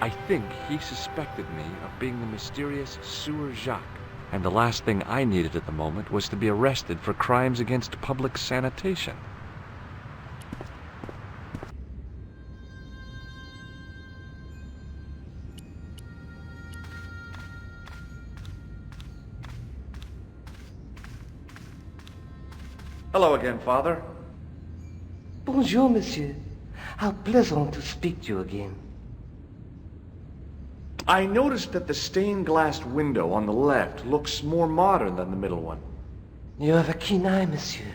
I think he suspected me of being the mysterious Sewer Jacques, and the last thing I needed at the moment was to be arrested for crimes against public sanitation. Hello again, Father. Bonjour, monsieur. How pleasant to speak to you again. I noticed that the stained glass window on the left looks more modern than the middle one. You have a keen eye, monsieur.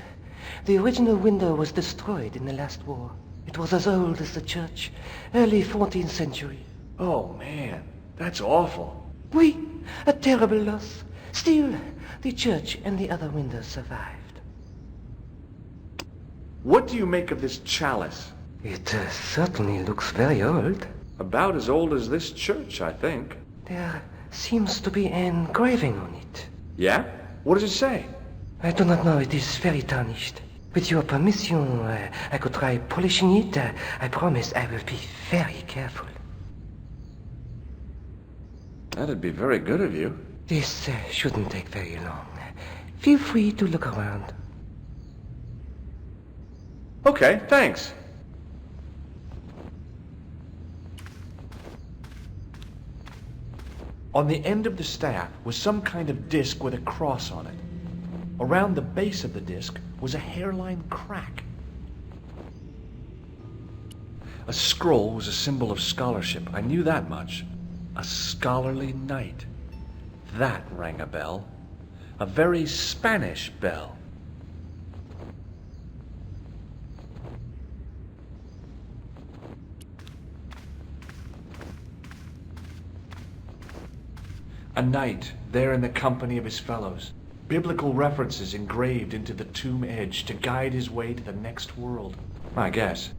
The original window was destroyed in the last war. It was as old as the church, early 14th century. Oh, man, that's awful. Oui, a terrible loss. Still, the church and the other windows survived. What do you make of this chalice? It certainly looks very old. About as old as this church, I think. There seems to be an engraving on it. Yeah? What does it say? I do not know. It is very tarnished. With your permission, I could try polishing it. I promise I will be very careful. That'd be very good of you. This shouldn't take very long. Feel free to look around. Okay, thanks. On the end of the staff was some kind of disc with a cross on it. Around the base of the disc was a hairline crack. A scroll was a symbol of scholarship. I knew that much. A scholarly knight. That rang a bell. A very Spanish bell. A knight there in the company of his fellows. Biblical references engraved into the tomb edge to guide his way to the next world. I guess.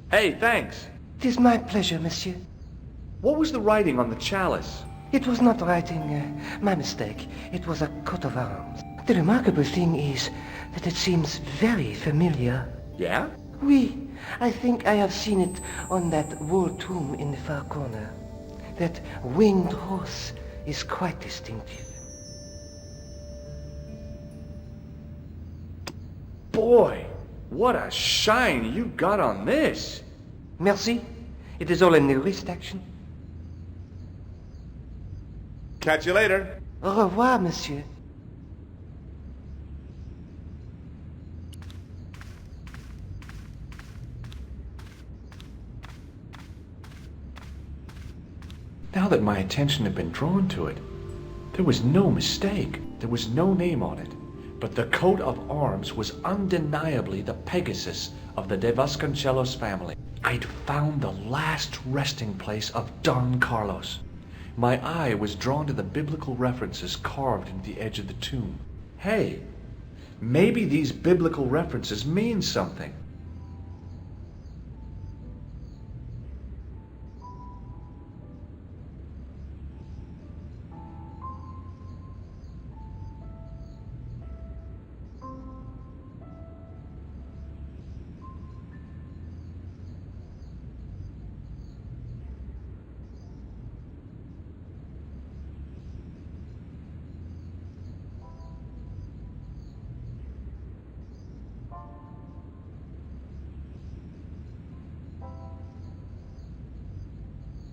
Hey, thanks. It is my pleasure, monsieur. What was the writing on the chalice? It was not writing, my mistake. It was a coat of arms. The remarkable thing is that it seems very familiar. Yeah? Oui, I think I have seen it on that wall tomb in the far corner. That winged horse is quite distinctive. Boy, what a shine you got on this. Merci. It is all in the wrist action. Catch you later. Au revoir, monsieur. Now that my attention had been drawn to it, there was no mistake. There was no name on it. But the coat of arms was undeniably the Pegasus of the De Vasconcelos family. I'd found the last resting place of Don Carlos. My eye was drawn to the biblical references carved into the edge of the tomb. Hey, maybe these biblical references mean something.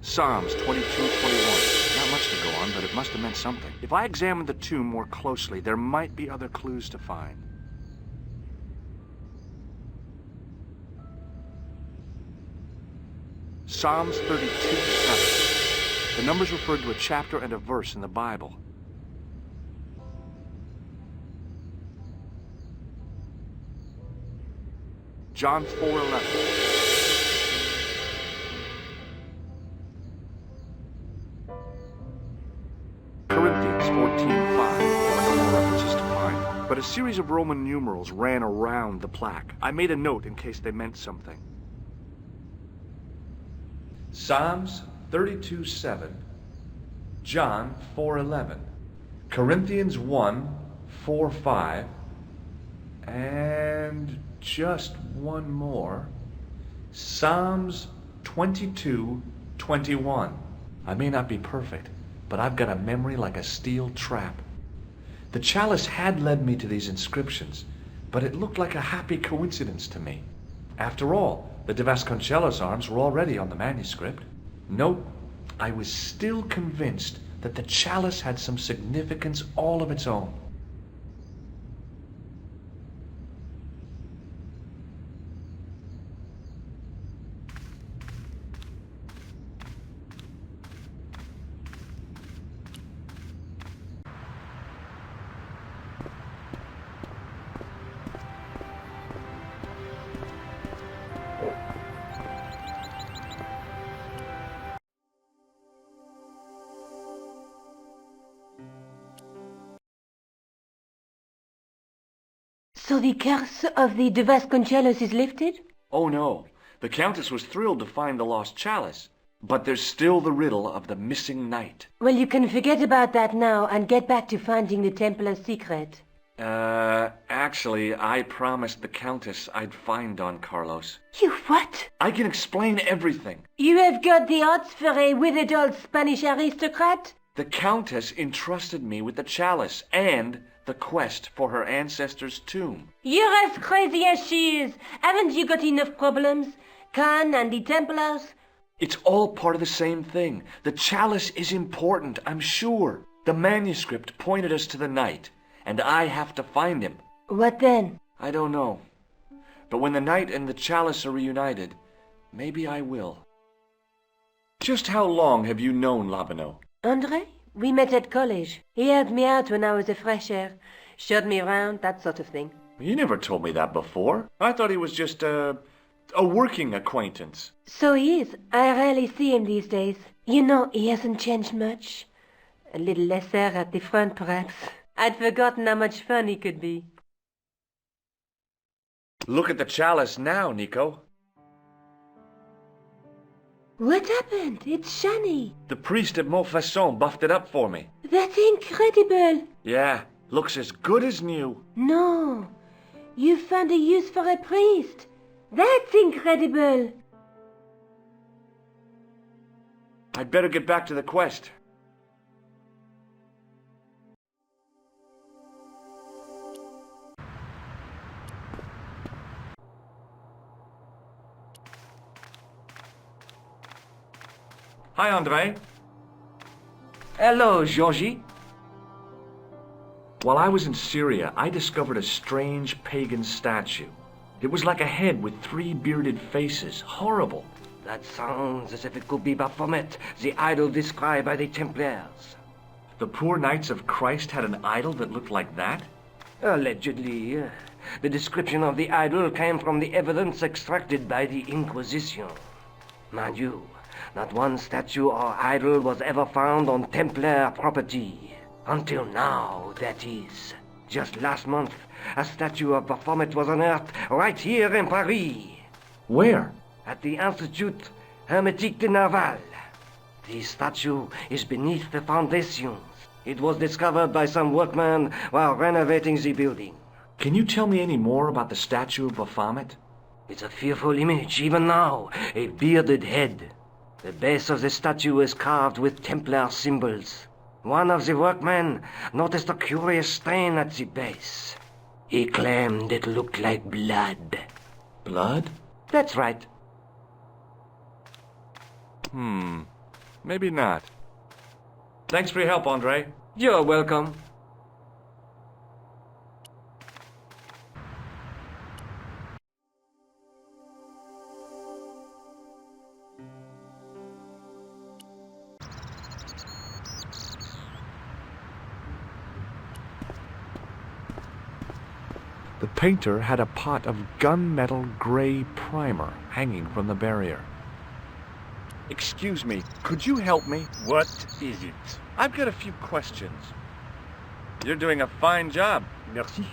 Psalms 22:21. Not much to go on, but it must have meant something. If I examined the tomb more closely, there might be other clues to find. Psalms 32:7. The numbers referred to a chapter and a verse in the Bible. John 4:11. Corinthians 14:5. There were no more references to find, but a series of Roman numerals ran around the plaque. I made a note in case they meant something. Psalms 32:7, John 4:11. Corinthians 1, 4, 5. And just one more. Psalms 22, 21. I may not be perfect, but I've got a memory like a steel trap. The chalice had led me to these inscriptions, but it looked like a happy coincidence to me. After all, the De Vasconcelos arms were already on the manuscript. Nope, I was still convinced that the chalice had some significance all of its own. So the curse of the De Vasconcelos is lifted? Oh no, the Countess was thrilled to find the lost chalice, but there's still the riddle of the missing knight. Well, you can forget about that now and get back to finding the Templars' secret. Actually, I promised the Countess I'd find Don Carlos. You what? I can explain everything. You have got the odds for a withered old Spanish aristocrat? The Countess entrusted me with the chalice and the quest for her ancestor's tomb. You're as crazy as she is. Haven't you got enough problems? Khan and the Templars? It's all part of the same thing. The chalice is important, I'm sure. The manuscript pointed us to the knight, and I have to find him. What then? I don't know. But when the knight and the chalice are reunited, maybe I will. Just how long have you known Labano? André? We met at college. He helped me out when I was a fresher. Showed me around, that sort of thing. You never told me that before. I thought he was just a working acquaintance. So he is. I rarely see him these days. You know, he hasn't changed much. A little lesser at the front, perhaps. I'd forgotten how much fun he could be. Look at the chalice now, Nico. What happened? It's shiny. The priest at Montfaucon buffed it up for me. That's incredible. Yeah, looks as good as new. No, you found a use for a priest. That's incredible. I'd better get back to the quest. Hi, André. Hello, Georgie. While I was in Syria, I discovered a strange pagan statue. It was like a head with 3 bearded faces. Horrible. That sounds as if it could be Baphomet, the idol described by the Templars. The poor Knights of Christ had an idol that looked like that? Allegedly. The description of the idol came from the evidence extracted by the Inquisition. Mind you, not one statue or idol was ever found on Templar property. Until now, that is. Just last month, a statue of Baphomet was unearthed right here in Paris. Where? At the Institut Hermétique de Naval. The statue is beneath the foundations. It was discovered by some workmen while renovating the building. Can you tell me any more about the statue of Baphomet? It's a fearful image, even now. A bearded head. The base of the statue is carved with Templar symbols. One of the workmen noticed a curious stain at the base. He claimed it looked like blood. Blood? That's right. Maybe not. Thanks for your help, André. You're welcome. The painter had a pot of gunmetal gray primer hanging from the barrier. Excuse me, could you help me? What is it? I've got a few questions. You're doing a fine job. Merci.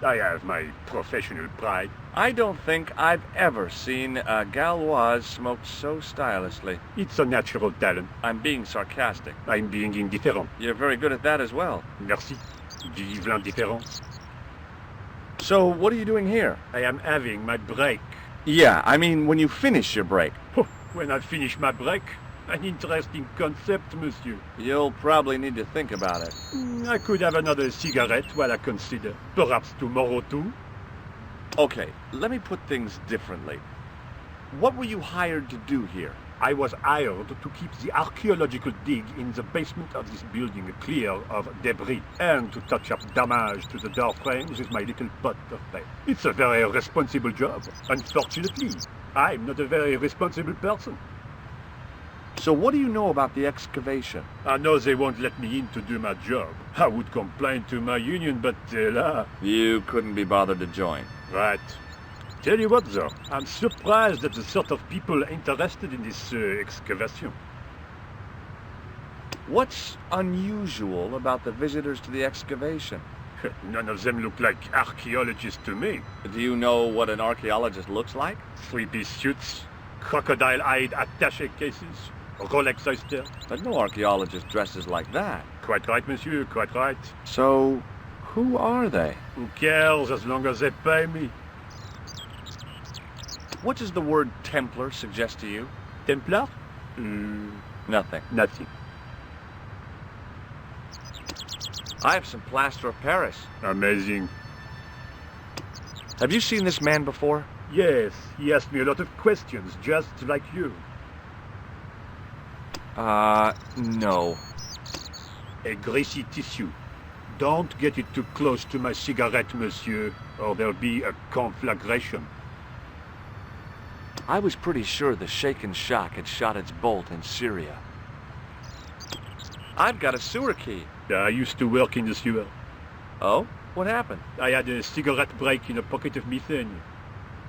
I have my professional pride. I don't think I've ever seen a Gauloise smoked so stylishly. It's a natural talent. I'm being sarcastic. I'm being indifferent. You're very good at that as well. Merci. Vive l'indifférence. So, what are you doing here? I am having my break. Yeah, I mean when you finish your break. When I finish my break, an interesting concept, monsieur. You'll probably need to think about it. I could have another cigarette while I consider. Perhaps tomorrow too. Okay, let me put things differently. What were you hired to do here? I was hired to keep the archaeological dig in the basement of this building clear of debris and to touch up damage to the door frames with my little pot of paint. It's a very responsible job. Unfortunately, I'm not a very responsible person. So what do you know about the excavation? I know they won't let me in to do my job. I would complain to my union, but là... You couldn't be bothered to join. Right. Tell you what, though, I'm surprised at the sort of people interested in this excavation. What's unusual about the visitors to the excavation? None of them look like archaeologists to me. Do you know what an archaeologist looks like? Three-piece suits, crocodile-eyed attaché cases, Rolex oyster. But no archaeologist dresses like that. Quite right, monsieur, quite right. So, who are they? Who cares as long as they pay me? What does the word Templar suggest to you? Templar? Nothing. Nothing. I have some plaster of Paris. Amazing. Have you seen this man before? Yes, he asked me a lot of questions, just like you. No. A greasy tissue. Don't get it too close to my cigarette, monsieur, or there'll be a conflagration. I was pretty sure the shaken shock had shot its bolt in Syria. I've got a sewer key. I used to work in the sewer. Oh? What happened? I had a cigarette break in a pocket of methane.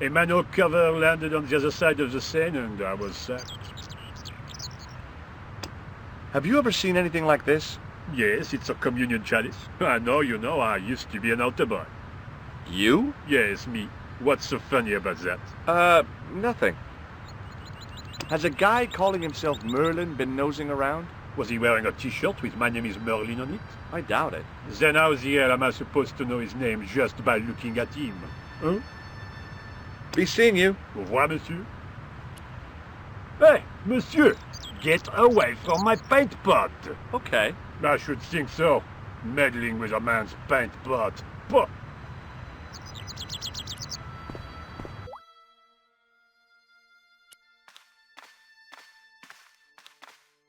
A manhole cover landed on the other side of the Seine and I was sacked. Have you ever seen anything like this? Yes, it's a communion chalice. I know, you know, I used to be an altar boy. You? Yes, me. What's so funny about that? Nothing. Has a guy calling himself Merlin been nosing around? Was he wearing a t-shirt with "My name is Merlin" on it? I doubt it. Then how the hell am I supposed to know his name just by looking at him? Huh? Be seeing you. Au revoir, monsieur. Hey, monsieur! Get away from my paint pot! Okay. I should think so. Meddling with a man's paint pot. Pah!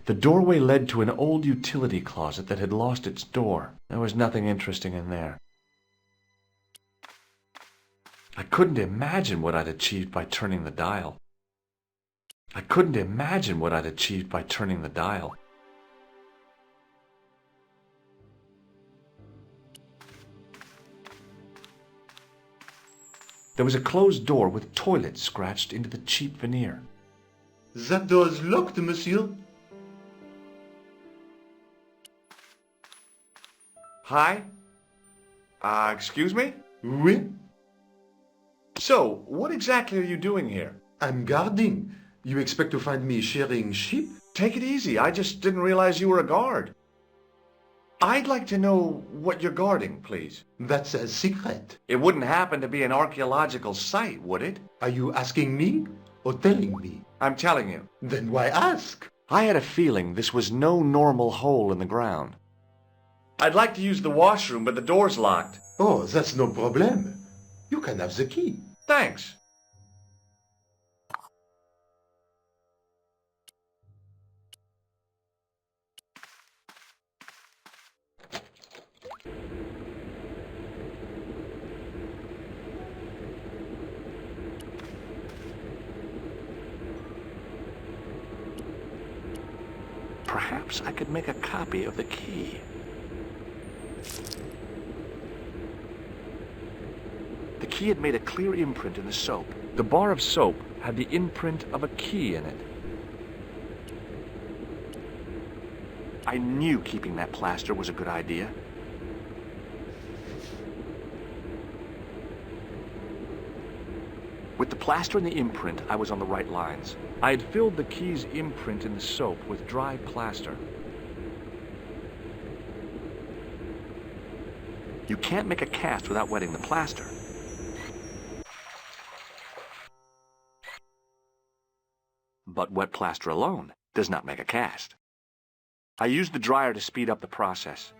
The doorway led to an old utility closet that had lost its door. There was nothing interesting in there. I couldn't imagine what I'd achieved by turning the dial. I couldn't imagine what I'd achieved by turning the dial. There was a closed door with toilet scratched into the cheap veneer. That door is locked, monsieur. Hi? Excuse me? Oui, So, what exactly are you doing here? I'm guarding. You expect to find me shearing sheep? Take it easy. I just didn't realize you were a guard. I'd like to know what you're guarding, please. That's a secret. It wouldn't happen to be an archaeological site, would it? Are you asking me or telling me? I'm telling you. Then why ask? I had a feeling this was no normal hole in the ground. I'd like to use the washroom, but the door's locked. Oh, that's no problem. You can have the key. Thanks. Perhaps I could make a copy of the key. The key had made a clear imprint in the soap. The bar of soap had the imprint of a key in it. I knew keeping that plaster was a good idea. '" With the plaster and the imprint, I was on the right lines. I had filled the key's imprint in the soap with dry plaster. You can't make a cast without wetting the plaster. But wet plaster alone does not make a cast. I used the dryer to speed up the process.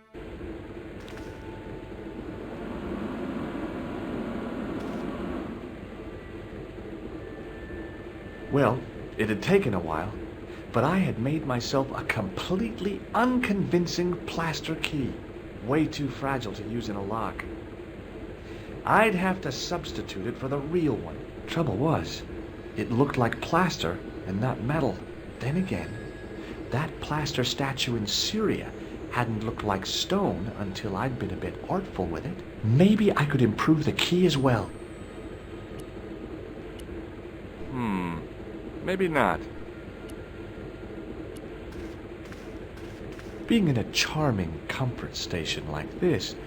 Well, it had taken a while, but I had made myself a completely unconvincing plaster key, way too fragile to use in a lock. I'd have to substitute it for the real one. Trouble was, it looked like plaster and not metal. Then again, that plaster statue in Syria hadn't looked like stone until I'd been a bit artful with it. Maybe I could improve the key as well. Maybe not. Being in a charming comfort station like this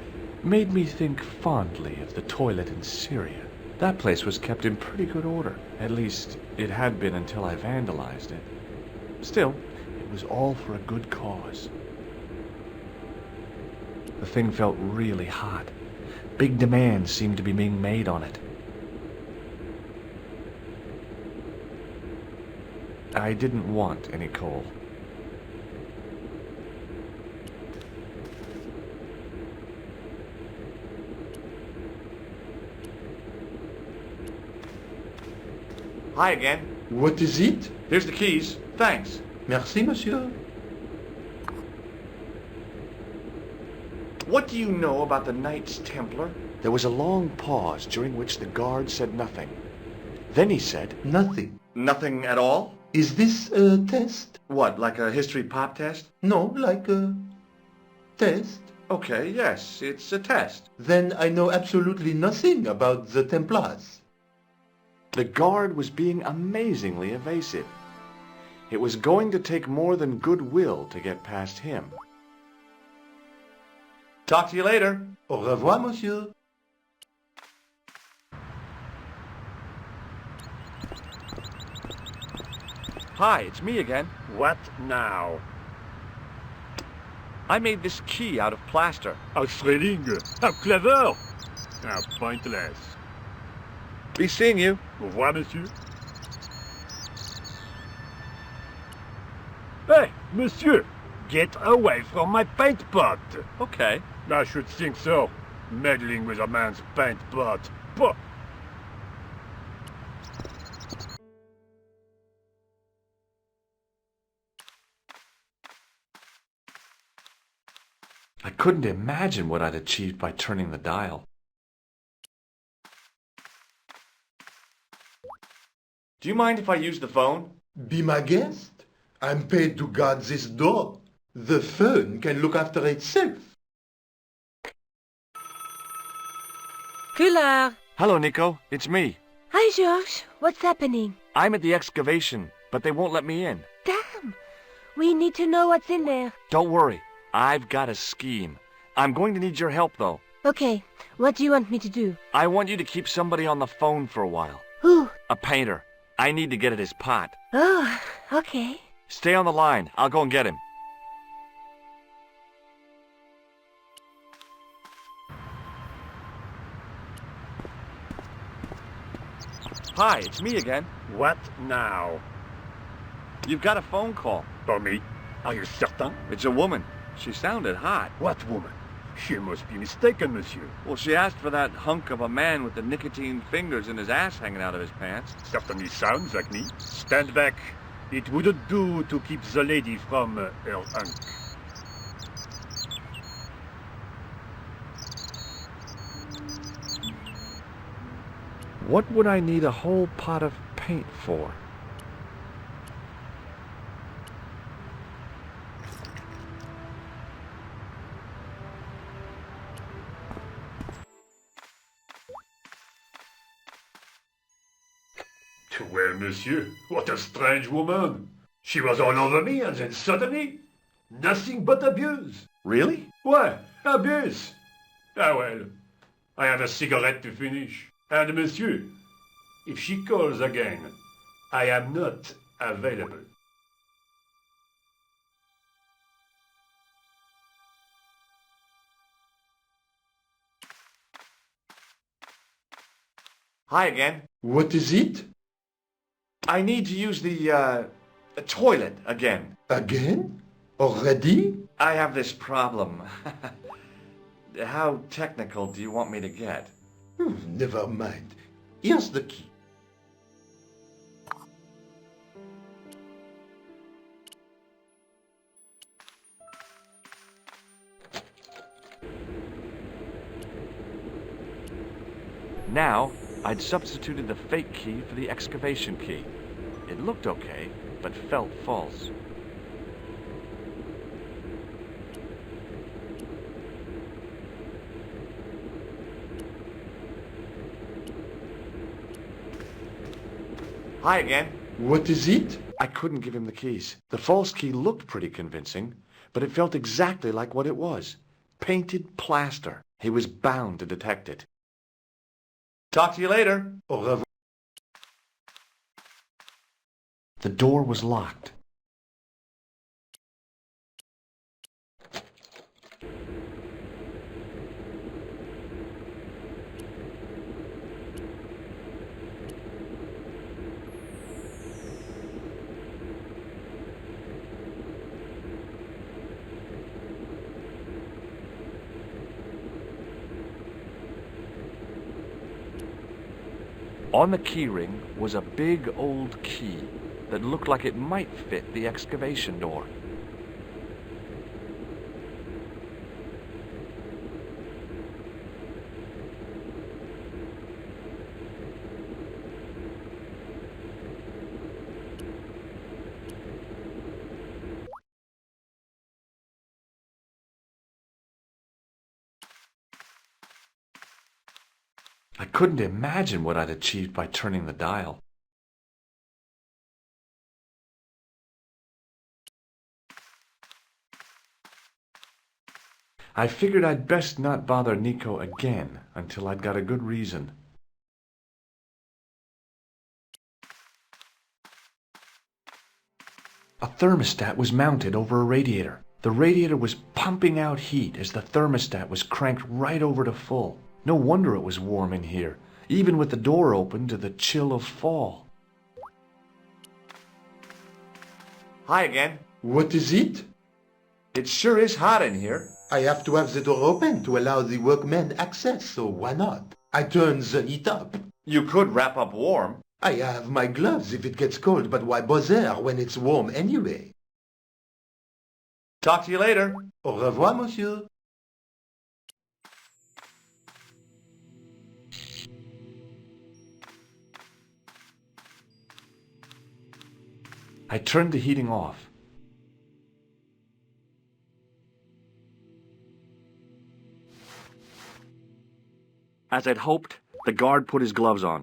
made me think fondly of the toilet in Syria. That place was kept in pretty good order. At least, it had been until I vandalized it. Still, it was all for a good cause. The thing felt really hot. Big demands seemed to be being made on it. I didn't want any coal. Hi again. What is it? Here's the keys. Thanks. Merci, monsieur. What do you know about the Knights Templar? There was a long pause during which the guard said nothing. Then he said, Nothing. Nothing at all? Is this a test? What, like a history pop test? No, like a test. Okay, yes, it's a test. Then I know absolutely nothing about the Templars. The guard was being amazingly evasive. It was going to take more than goodwill to get past him. Talk to you later. Au revoir, monsieur. Hi, it's me again. What now? I made this key out of plaster. How thrilling! How clever! How pointless. Be seeing you. Au revoir, monsieur. Hey, monsieur! Get away from my paint pot! Okay. I should think so. Meddling with a man's paint pot. Pah! I couldn't imagine what I'd achieved by turning the dial. Do you mind if I use the phone? Be my guest. I'm paid to guard this door. The phone can look after itself. Couillard! Hello, Nico. It's me. Hi, Georges. What's happening? I'm at the excavation, but they won't let me in. Damn! We need to know what's in there. Don't worry. I've got a scheme. I'm going to need your help, though. Okay, what do you want me to do? I want you to keep somebody on the phone for a while. Who? A painter. I need to get at his pot. Oh, okay. Stay on the line. I'll go and get him. Hi, it's me again. What now? You've got a phone call. For me? Are you certain? It's a woman. She sounded hot. What woman? She must be mistaken, monsieur. Well, she asked for that hunk of a man with the nicotine fingers and his ass hanging out of his pants. Certainly sounds like me. Stand back. It wouldn't do to keep the lady from her hunk. What would I need a whole pot of paint for? Well, monsieur, what a strange woman. She was all over me and then suddenly, nothing but abuse. Really? Why, abuse? Ah well, I have a cigarette to finish. And monsieur, If she calls again, I am not available. Hi again. What is it? I need to use the toilet again. Again? Already? I have this problem. How technical do you want me to get? Never mind. Here's the key. Now, I'd substituted the fake key for the excavation key. It looked okay, but felt false. Hi again. What is it? I couldn't give him the keys. The false key looked pretty convincing, but it felt exactly like what it was. Painted plaster. He was bound to detect it. Talk to you later. Au revoir. The door was locked. On the keyring was a big old key that looked like it might fit the excavation door. I couldn't imagine what I'd achieved by turning the dial. I figured I'd best not bother Nico again until I'd got a good reason. A thermostat was mounted over a radiator. The radiator was pumping out heat as the thermostat was cranked right over to full. No wonder it was warm in here, even with the door open to the chill of fall. Hi again. What is it? It sure is hot in here. I have to have the door open to allow the workmen access, so why not? I turn the heat up. You could wrap up warm. I have my gloves if it gets cold, but why bother when it's warm anyway? Talk to you later. Au revoir, monsieur. I turned the heating off. As I'd hoped, the guard put his gloves on.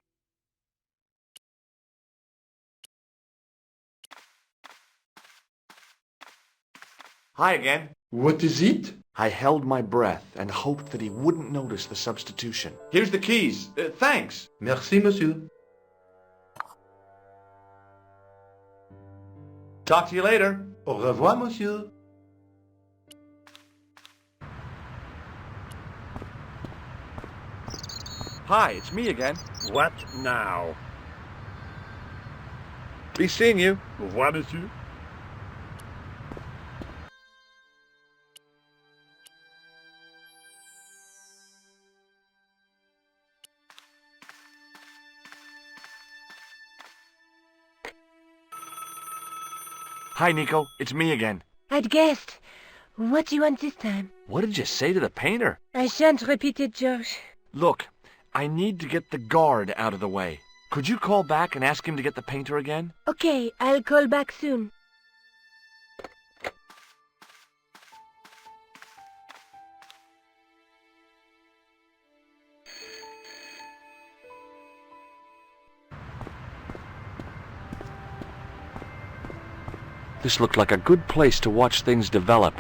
Hi again. What is it? I held my breath and hoped that he wouldn't notice the substitution. Here's the keys. Thanks. Merci, monsieur. Talk to you later. Au revoir, monsieur. Hi, it's me again. What now? Be seeing you. Au revoir, monsieur. Hi, Nico. It's me again. I'd guessed. What do you want this time? What did you say to the painter? I shan't repeat it, George. Look, I need to get the guard out of the way. Could you call back and ask him to get the painter again? Okay, I'll call back soon. This looked like a good place to watch things develop.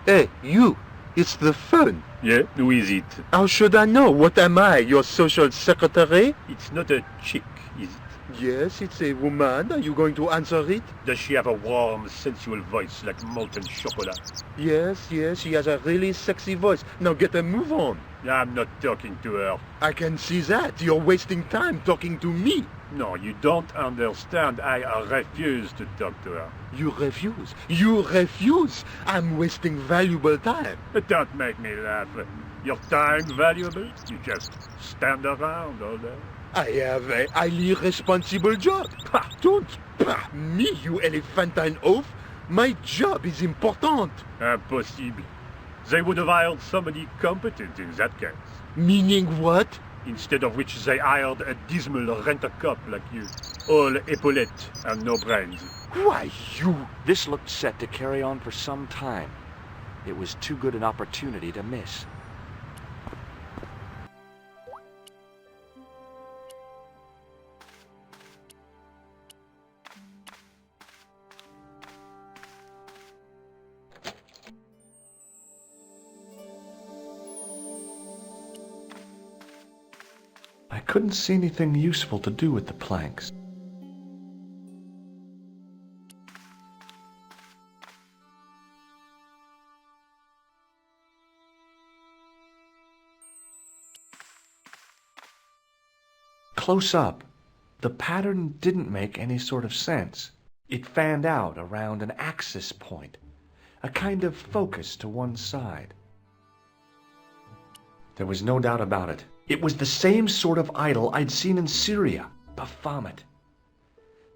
Hey, you! It's the phone. Yeah, who is it? How should I know? What am I, your social secretary? It's not a chick, is it? Yes, it's a woman. Are you going to answer it? Does she have a warm, sensual voice like molten chocolate? Yes, she has a really sexy voice. Now get a move on. I'm not talking to her. I can see that. You're wasting time talking to me. No, you don't understand. I refuse to talk to her. You refuse. You refuse. I'm wasting valuable time. Don't make me laugh. Your time valuable? You just stand around all day. I have a highly responsible job. Don't me, you elephantine oaf. My job is important. Impossible. They would have hired somebody competent in that case. Meaning what? Instead of which they hired a dismal rent-a-cop like you. All epaulettes and no brains. Why, you... This looked set to carry on for some time. It was too good an opportunity to miss. I couldn't see anything useful to do with the planks. Close up, the pattern didn't make any sort of sense. It fanned out around an axis point, a kind of focus to one side. There was no doubt about it. It was the same sort of idol I'd seen in Syria, Baphomet.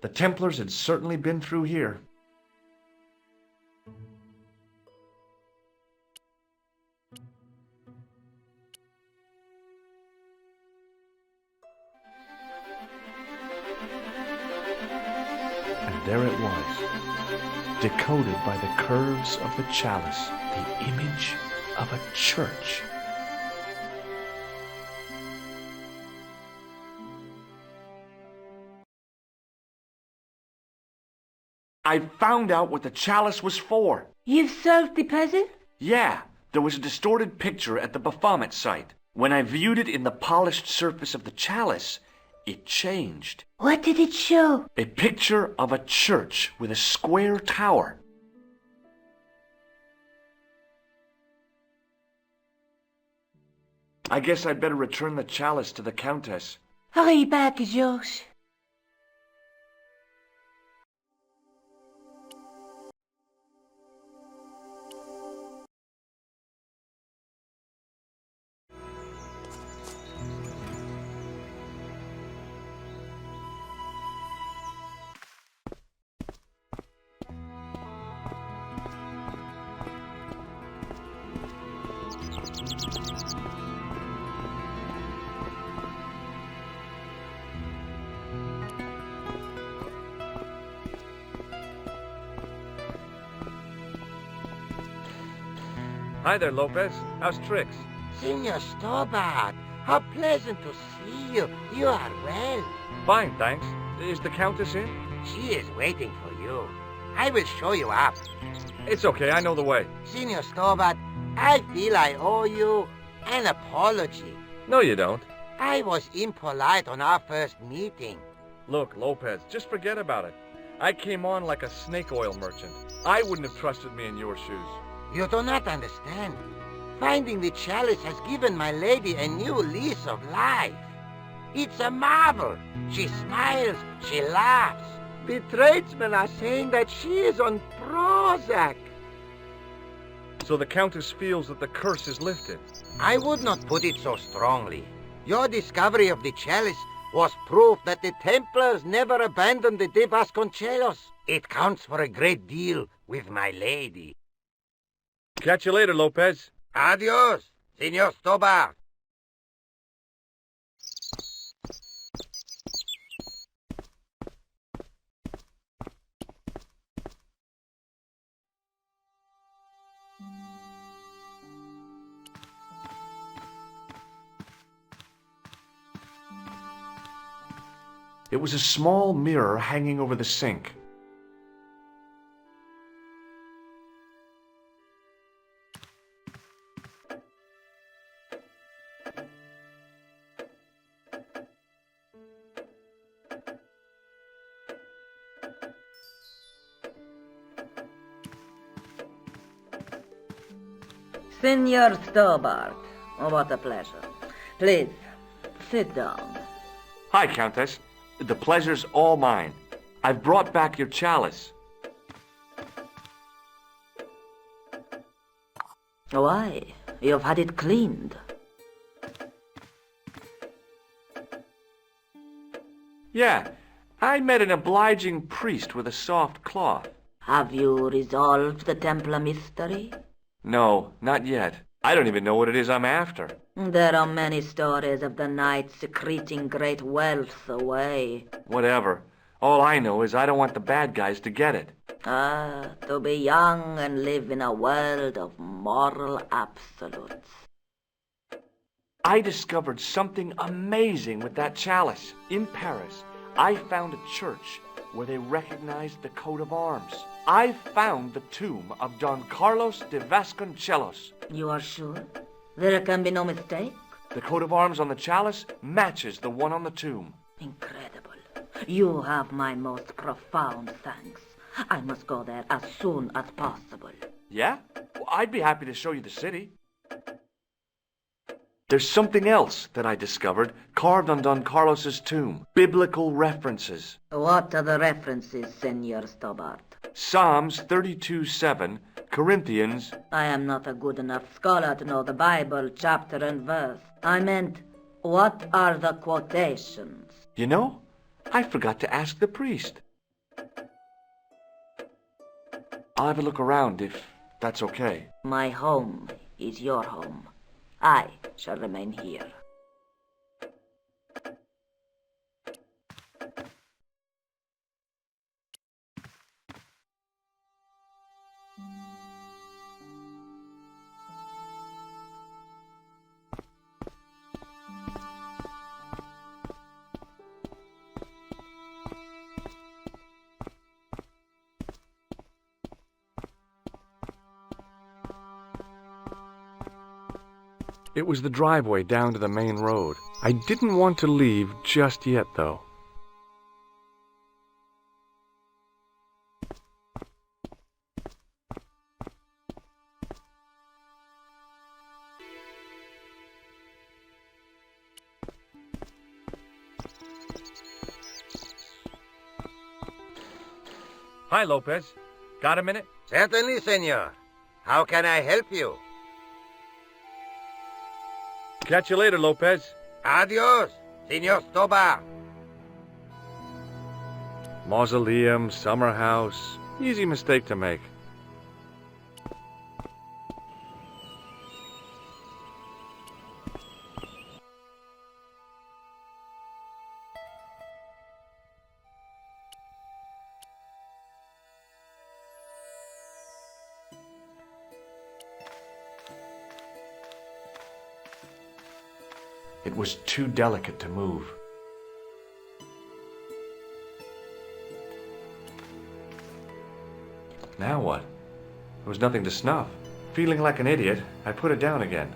The Templars had certainly been through here. And there it was, decoded by the curves of the chalice, the image of a church. I found out what the chalice was for. You've solved the puzzle? Yeah, there was a distorted picture at the Baphomet site. When I viewed it in the polished surface of the chalice, it changed. What did it show? A picture of a church with a square tower. I guess I'd better return the chalice to the Countess. Hurry back, Georges. Hi there, Lopez. How's tricks? Senor Stobart, how pleasant to see you. You are well. Fine, thanks. Is the Countess in? She is waiting for you. I will show you up. It's okay, I know the way. Senor Stobart, I feel I owe you an apology. No, you don't. I was impolite on our first meeting. Look, Lopez, just forget about it. I came on like a snake oil merchant. I wouldn't have trusted me in your shoes. You do not understand. Finding the chalice has given my lady a new lease of life. It's a marvel. She smiles, she laughs. The tradesmen are saying that she is on Prozac. So the Countess feels that the curse is lifted. I would not put it so strongly. Your discovery of the chalice was proof that the Templars never abandoned the de Vasconcelos. It counts for a great deal with my lady. Catch you later, Lopez. Adios, Senor Stobart. It was a small mirror hanging over the sink. Senor Stobart, what a pleasure. Please, sit down. Hi, Countess. The pleasure's all mine. I've brought back your chalice. Why? You've had it cleaned. Yeah, I met an obliging priest with a soft cloth. Have you resolved the Templar mystery? No, not yet. I don't even know what it is I'm after. There are many stories of the knights secreting great wealth away. Whatever. All I know is I don't want the bad guys to get it. To be young and live in a world of moral absolutes. I discovered something amazing with that chalice. In Paris, I found a church where they recognized the coat of arms. I found the tomb of Don Carlos de Vasconcelos. You are sure? There can be no mistake? The coat of arms on the chalice matches the one on the tomb. Incredible. You have my most profound thanks. I must go there as soon as possible. Yeah? Well, I'd be happy to show you the city. There's something else that I discovered carved on Don Carlos's tomb. Biblical references. What are the references, Senor Stobart? Psalms 32:7, Corinthians. I am not a good enough scholar to know the Bible chapter and verse. I meant, what are the quotations? You know, I forgot to ask the priest. I'll have a look around if that's okay. My home is your home. I shall remain here. It was the driveway down to the main road. I didn't want to leave just yet, though. Hi, Lopez. Got a minute? Certainly, senor. How can I help you? Catch you later, Lopez. Adios, Senor Stobart. Mausoleum, summer house. Easy mistake to make. It was too delicate to move. Now what? There was nothing to snuff. Feeling like an idiot, I put it down again.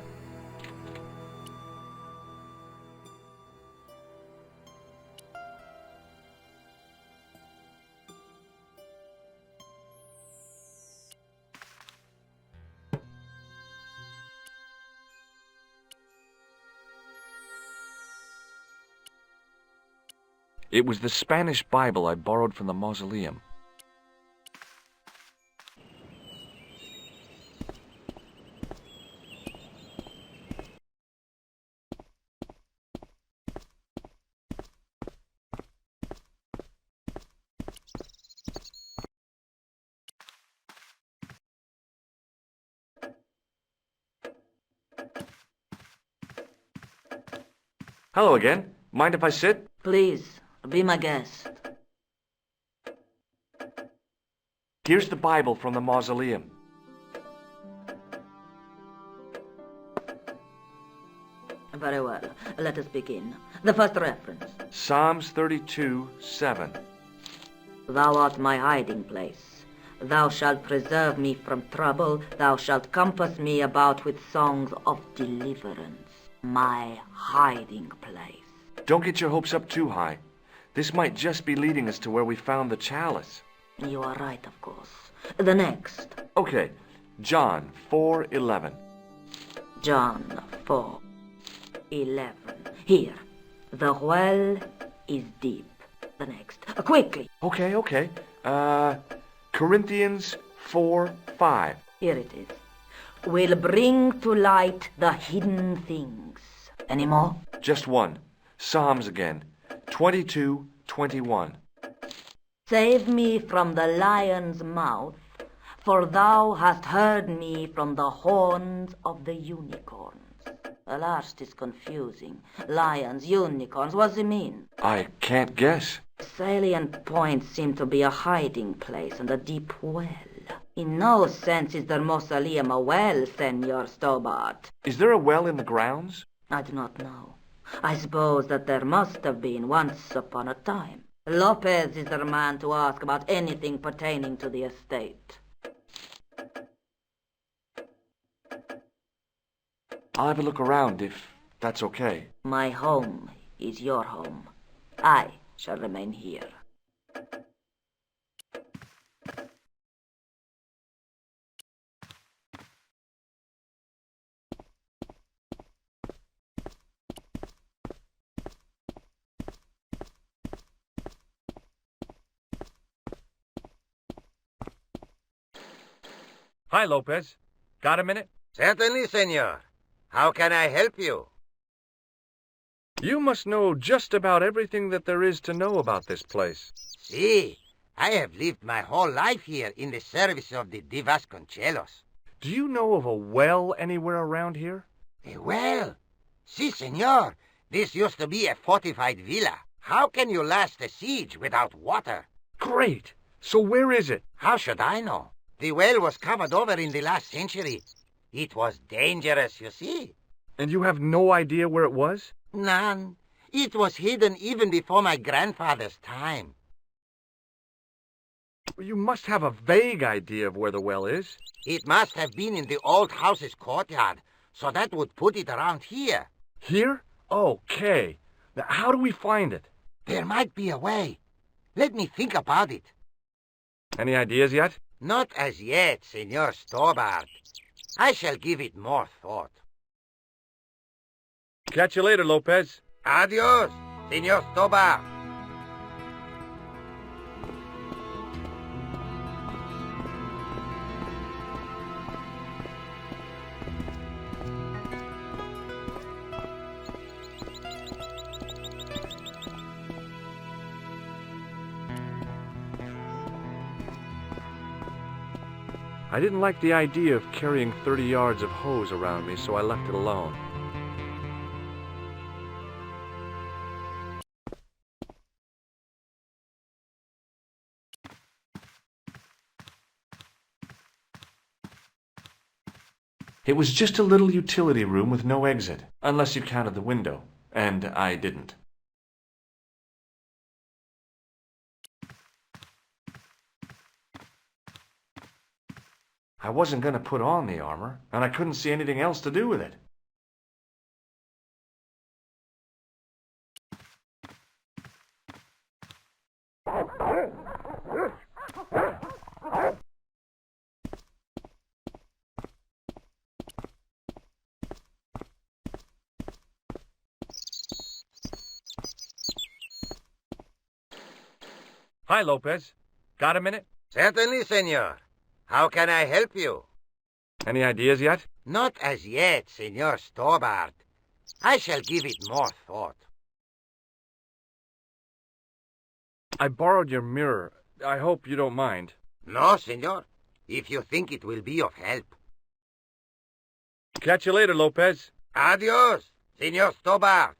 It was the Spanish Bible I borrowed from the mausoleum. Hello again. Mind if I sit? Please, be my guest. Here's the Bible from the mausoleum. Very well. Let us begin. The first reference. Psalms 32:7. Thou art my hiding place. Thou shalt preserve me from trouble. Thou shalt compass me about with songs of deliverance. My hiding place. Don't get your hopes up too high. This might just be leading us to where we found the chalice. You are right, of course. The next. Okay, John 4:11. John 4:11. Here. The well is deep. The next. Quickly. Okay. Corinthians 4:5. Here it is. Will bring to light the hidden things. Any more? Just one. Psalms again. 22:21. Save me from the lion's mouth, for thou hast heard me from the horns of the unicorns. The last is confusing. Lions, unicorns, what does it mean? I can't guess. Salient points seem to be a hiding place and a deep well. In no sense is there mausoleum a well, Senor Stobart. Is there a well in the grounds? I do not know. I suppose that there must have been once upon a time. Lopez is the man to ask about anything pertaining to the estate. I'll have a look around if that's okay. My home is your home. I shall remain here. Hi, Lopez. Got a minute? Certainly, senor. How can I help you? You must know just about everything that there is to know about this place. See, I have lived my whole life here in the service of the De Vasconcelos. Do you know of a well anywhere around here? A well? Si, senor. This used to be a fortified villa. How can you last a siege without water? Great! So where is it? How should I know? The well was covered over in the last century. It was dangerous, you see. And you have no idea where it was? None. It was hidden even before my grandfather's time. You must have a vague idea of where the well is. It must have been in the old house's courtyard, so that would put it around here. Here? Okay. Now, how do we find it? There might be a way. Let me think about it. Any ideas yet? Not as yet, Senor Stobart. I shall give it more thought. Catch you later, Lopez. Adios, Senor Stobart. I didn't like the idea of carrying 30 yards of hose around me, so I left it alone. It was just a little utility room with no exit, unless you counted the window, and I didn't. I wasn't going to put on the armor, and I couldn't see anything else to do with it. Hi, Lopez. Got a minute? Certainly, senor. How can I help you? Any ideas yet? Not as yet, Senor Stobart. I shall give it more thought. I borrowed your mirror. I hope you don't mind. No, senor. If you think it will be of help. Catch you later, Lopez. Adios, Senor Stobart.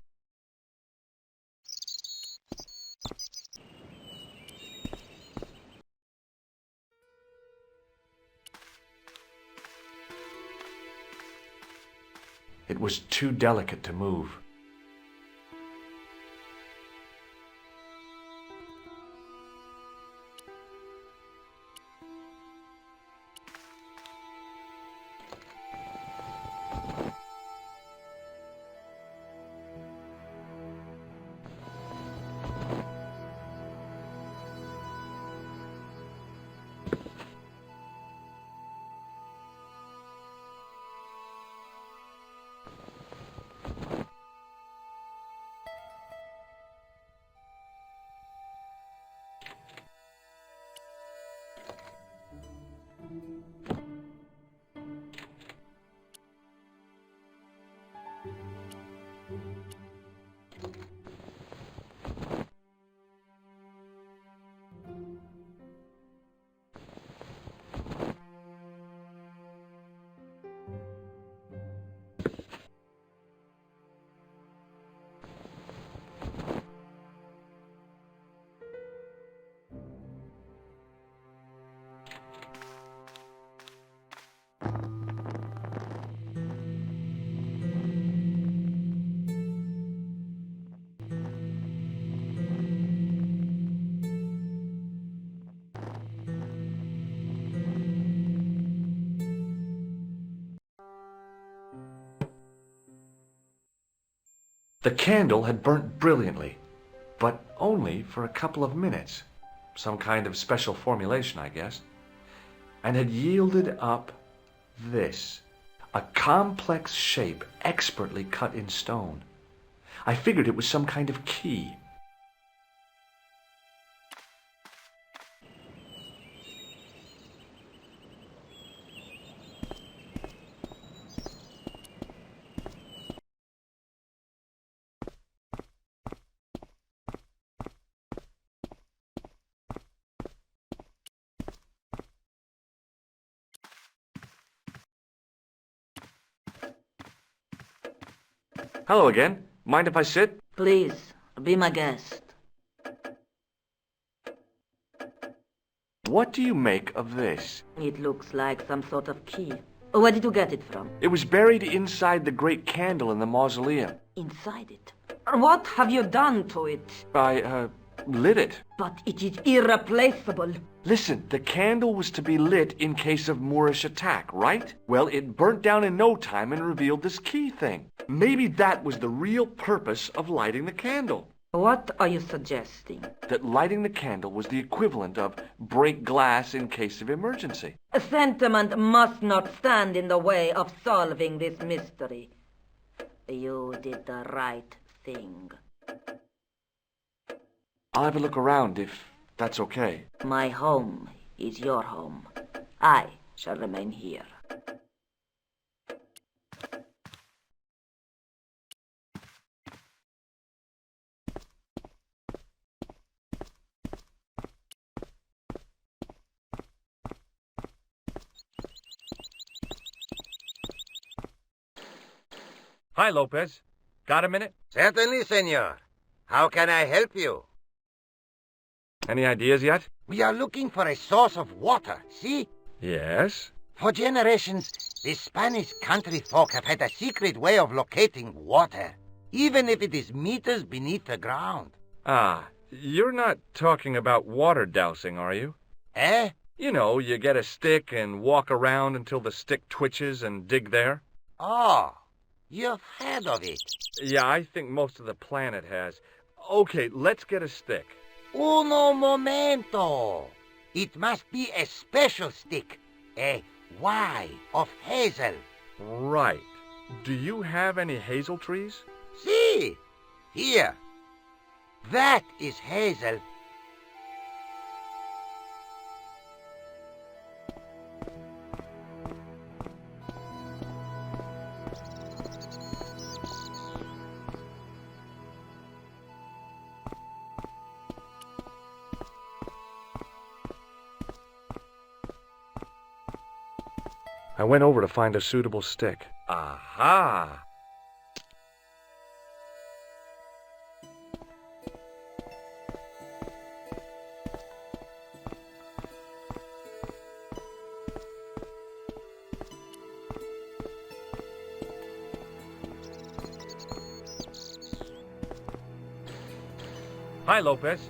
It was too delicate to move. The candle had burnt brilliantly, but only for a couple of minutes. Some kind of special formulation, I guess. And had yielded up this. A complex shape expertly cut in stone. I figured it was some kind of key. Hello again. Mind if I sit? Please, be my guest. What do you make of this? It looks like some sort of key. Where did you get it from? It was buried inside the great candle in the mausoleum. Inside it. What have you done to it? I, lit it. But it is irreplaceable. Listen, the candle was to be lit in case of Moorish attack, right? Well, it burnt down in no time and revealed this key thing. Maybe that was the real purpose of lighting the candle. What are you suggesting? That lighting the candle was the equivalent of break glass in case of emergency. Sentiment must not stand in the way of solving this mystery. You did the right thing. I'll have a look around if that's okay. My home is your home. I shall remain here. Hi, Lopez. Got a minute? Certainly, senor. How can I help you? Any ideas yet? We are looking for a source of water, see? Yes. For generations, the Spanish country folk have had a secret way of locating water, even if it is meters beneath the ground. Ah, you're not talking about water dowsing, are you? Eh? You know, you get a stick and walk around until the stick twitches and dig there. Oh, you've heard of it. Yeah, I think most of the planet has. Okay, let's get a stick. Uno momento. It must be a special stick, a Y of hazel. Right. Do you have any hazel trees? See? Here. That is hazel. I went over to find a suitable stick. Aha! Hi, Lopez.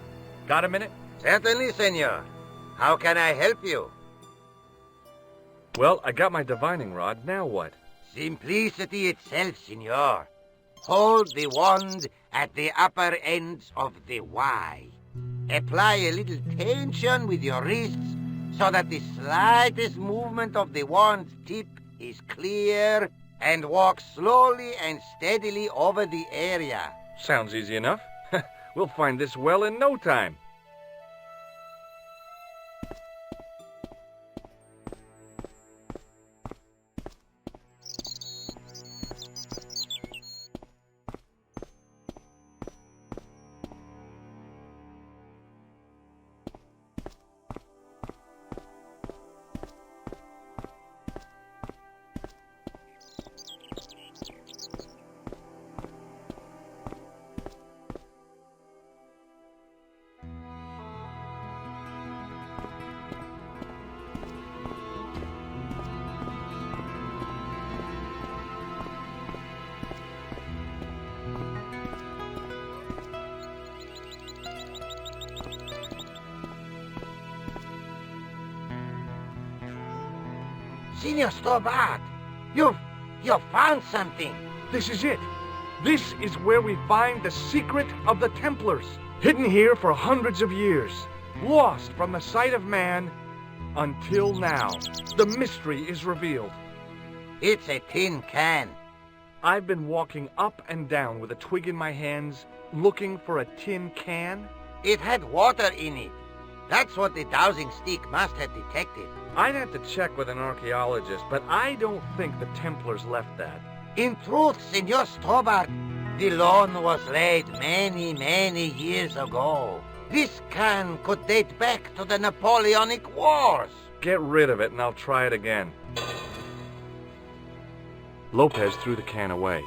Got a minute? Certainly, senor. How can I help you? Well, I got my divining rod. Now what? Simplicity itself, senor. Hold the wand at the upper ends of the Y. Apply a little tension with your wrists so that the slightest movement of the wand's tip is clear, and walk slowly and steadily over the area. Sounds easy enough. We'll find this well in no time. Signor Stobart, you've found something. This is it. This is where we find the secret of the Templars. Hidden here for hundreds of years. Lost from the sight of man until now. The mystery is revealed. It's a tin can. I've been walking up and down with a twig in my hands, looking for a tin can. It had water in it. That's what the dowsing stick must have detected. I'd have to check with an archaeologist, but I don't think the Templars left that. In truth, Signor Stobart, the loan was laid many, many years ago. This can could date back to the Napoleonic Wars. Get rid of it and I'll try it again. Lopez threw the can away.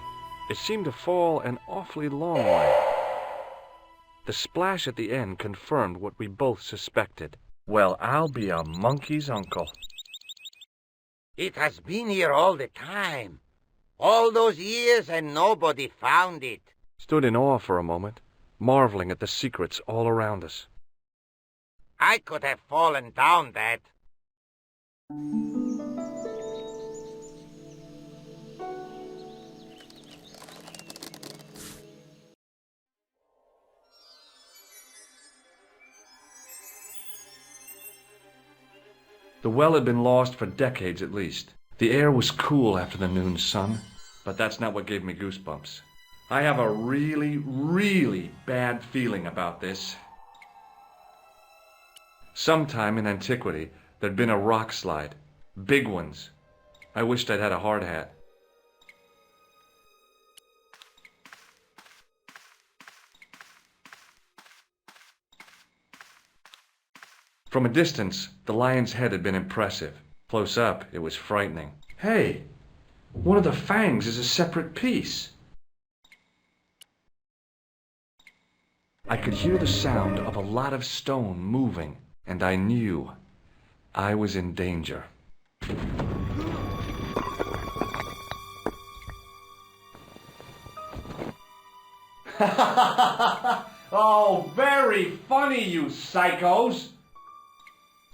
It seemed to fall an awfully long way. The splash at the end confirmed what we both suspected. Well, I'll be a monkey's uncle. It has been here all the time. All those years and nobody found it. Stood in awe for a moment, marveling at the secrets all around us. I could have fallen down that. The well had been lost for decades at least. The air was cool after the noon sun, but that's not what gave me goosebumps. I have a really, really bad feeling about this. Sometime in antiquity, there'd been a rock slide. Big ones. I wished I'd had a hard hat. From a distance, the lion's head had been impressive. Close up, it was frightening. Hey, one of the fangs is a separate piece. I could hear the sound of a lot of stone moving, and I knew I was in danger. Oh, very funny, you psychos!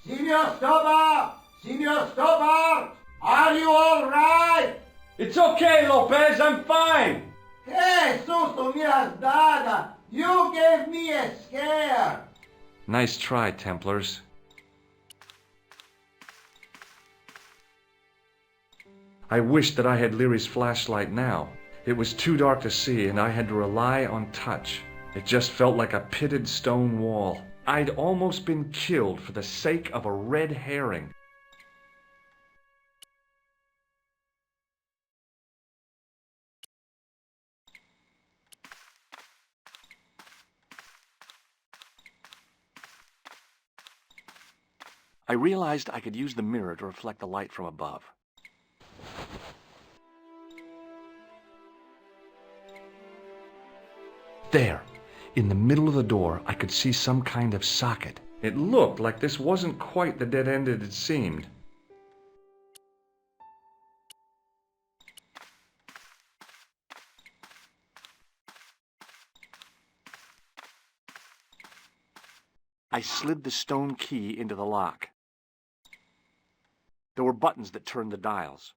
Signor Stobart! Signor Stobart! Are you all right? It's okay, Lopez, I'm fine! Hey, susto mi has dado! You gave me a scare! Nice try, Templars. I wished that I had Leary's flashlight now. It was too dark to see, and I had to rely on touch. It just felt like a pitted stone wall. I'd almost been killed for the sake of a red herring. I realized I could use the mirror to reflect the light from above. There, in the middle of the door, I could see some kind of socket. It looked like this wasn't quite the dead end it had seemed. I slid the stone key into the lock. There were buttons that turned the dials.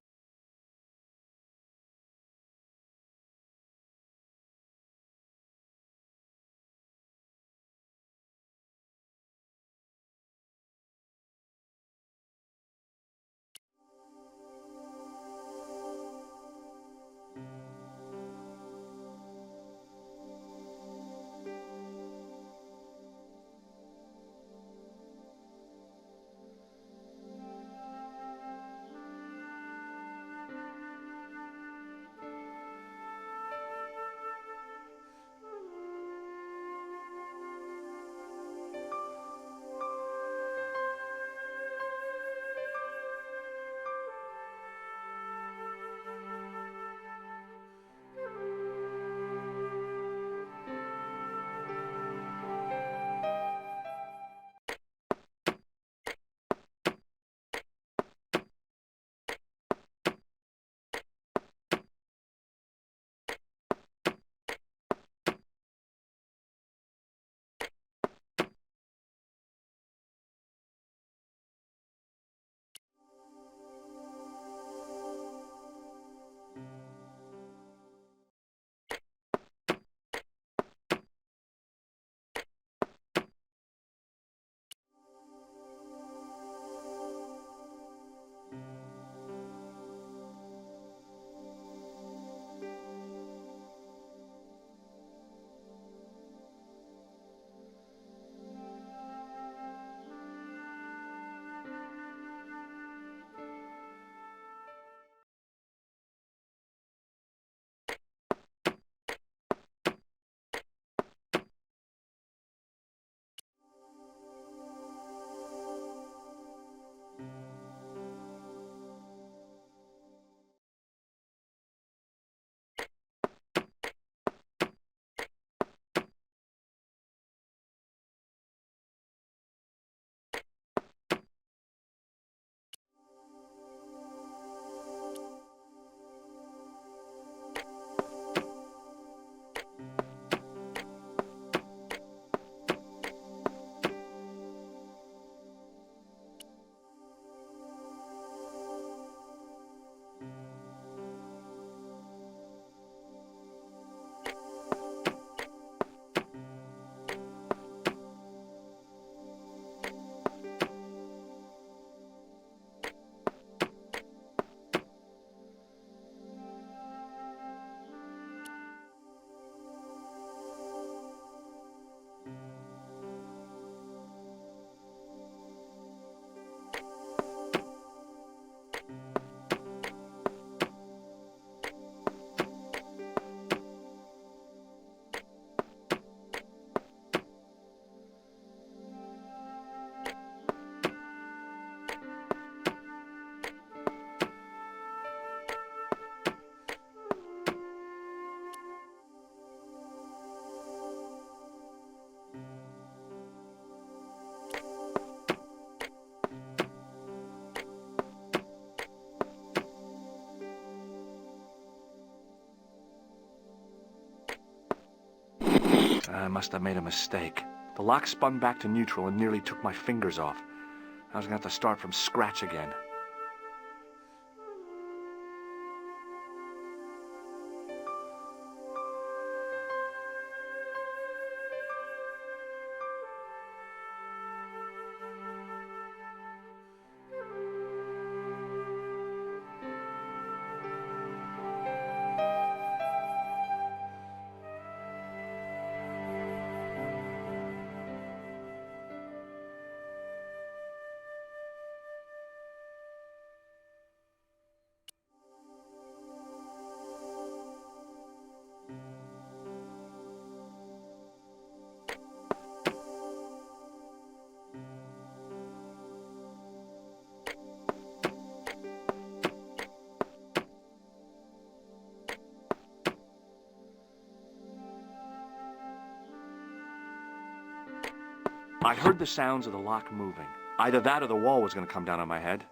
I must have made a mistake. The lock spun back to neutral and nearly took my fingers off. I was going to have to start from scratch again. I heard the sounds of the lock moving. Either that or the wall was going to come down on my head.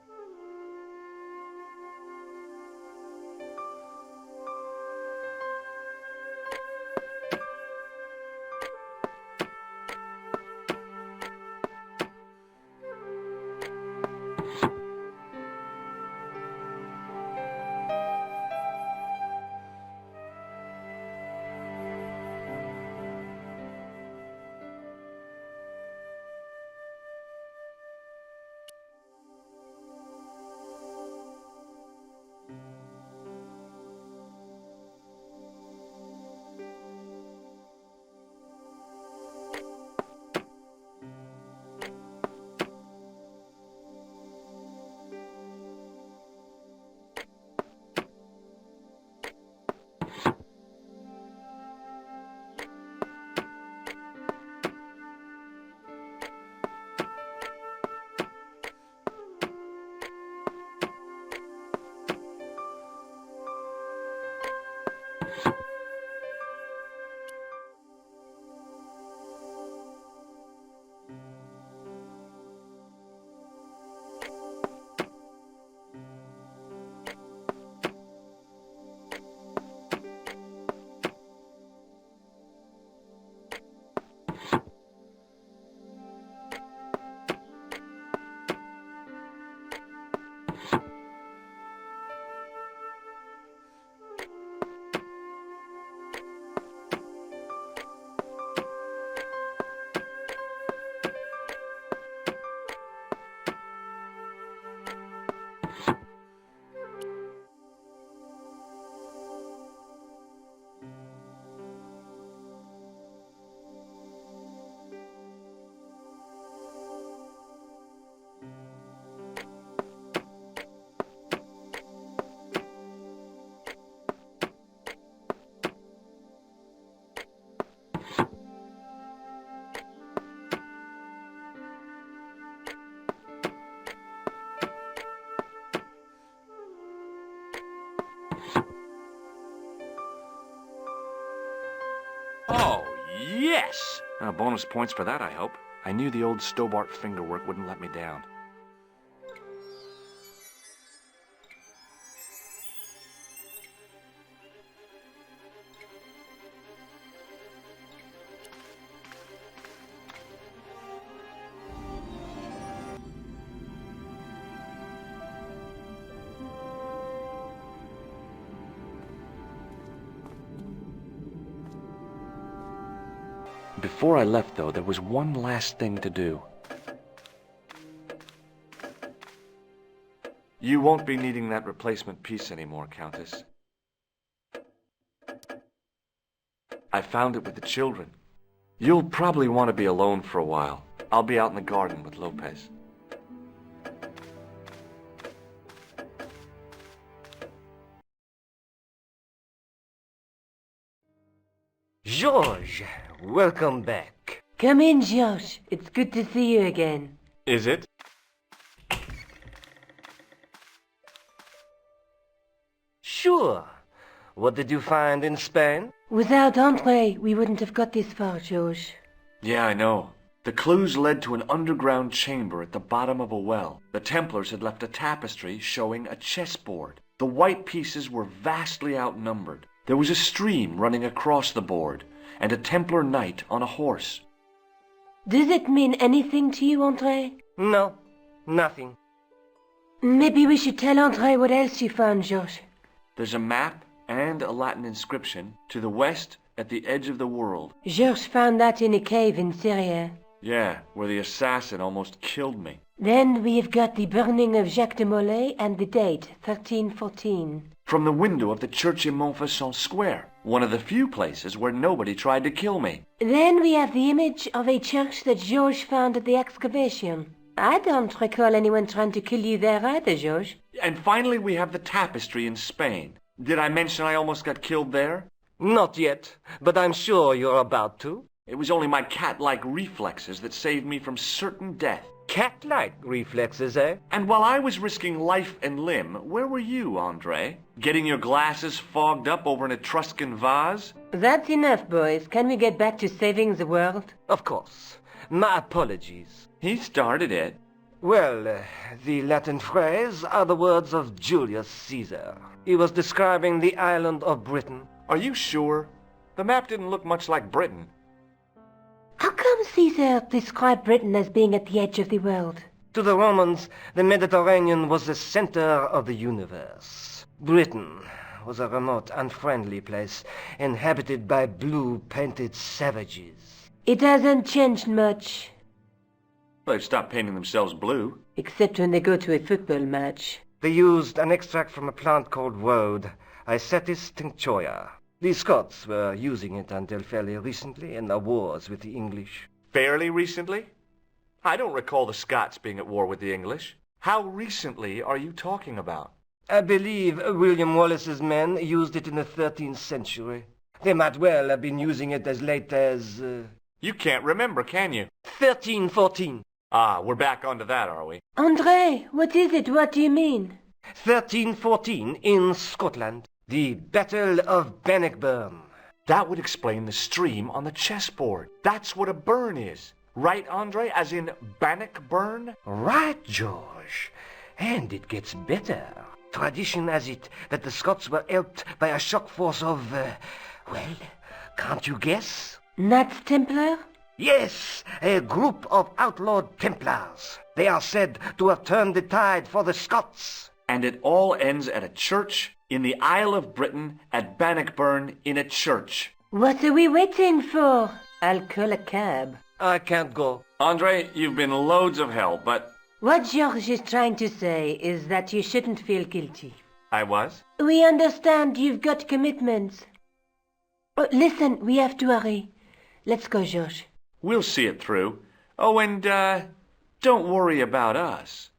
Oh, yes! Bonus points for that, I hope. I knew the old Stobart fingerwork wouldn't let me down. Before I left, though, there was one last thing to do. You won't be needing that replacement piece anymore, Countess. I found it with the children. You'll probably want to be alone for a while. I'll be out in the garden with Lopez. George, welcome back. Come in, Josh. It's good to see you again. Is it? Sure. What did you find in Spain? Without Andre, we wouldn't have got this far, Josh. Yeah, I know. The clues led to an underground chamber at the bottom of a well. The Templars had left a tapestry showing a chessboard. The white pieces were vastly outnumbered. There was a stream running across the board, and a Templar knight on a horse. Does it mean anything to you, André? No, nothing. Maybe we should tell André what else you found, Georges. There's a map and a Latin inscription to the west at the edge of the world. Georges found that in a cave in Syria. Yeah, where the assassin almost killed me. Then we have got the burning of Jacques de Molay and the date, 1314. From the window of the church in Montfaucon Square, one of the few places where nobody tried to kill me. Then we have the image of a church that Georges found at the excavation. I don't recall anyone trying to kill you there either, Georges. And finally we have the tapestry in Spain. Did I mention I almost got killed there? Not yet, but I'm sure you're about to. It was only my cat-like reflexes that saved me from certain death. Cat-like reflexes, eh? And while I was risking life and limb, where were you, André? Getting your glasses fogged up over an Etruscan vase? That's enough, boys. Can we get back to saving the world? Of course. My apologies. He started it. Well, the Latin phrase are the words of Julius Caesar. He was describing the island of Britain. Are you sure? The map didn't look much like Britain. How come Caesar described Britain as being at the edge of the world? To the Romans, the Mediterranean was the center of the universe. Britain was a remote, unfriendly place, inhabited by blue-painted savages. It hasn't changed much. They've stopped painting themselves blue. Except when they go to a football match. They used an extract from a plant called woad, Icetis tinctoria. The Scots were using it until fairly recently in their wars with the English. Fairly recently? I don't recall the Scots being at war with the English. How recently are you talking about? I believe William Wallace's men used it in the 13th century. They might well have been using it as late as... You can't remember, can you? 1314. Ah, we're back onto that, are we? André, what is it? What do you mean? 1314 in Scotland. The Battle of Bannockburn. That would explain the stream on the chessboard. That's what a burn is. Right, André? As in Bannockburn? Right, George. And it gets better. Tradition has it that the Scots were helped by a shock force of, well, can't you guess? Knights Templar? Yes, a group of outlawed Templars. They are said to have turned the tide for the Scots. And it all ends at a church in the Isle of Britain at Bannockburn in a church. What are we waiting for? I'll call a cab. I can't go. André, you've been loads of help, but... What Georges is trying to say is that you shouldn't feel guilty. I was? We understand you've got commitments. Oh, listen, we have to hurry. Let's go, Georges. We'll see it through. Oh, and, don't worry about us.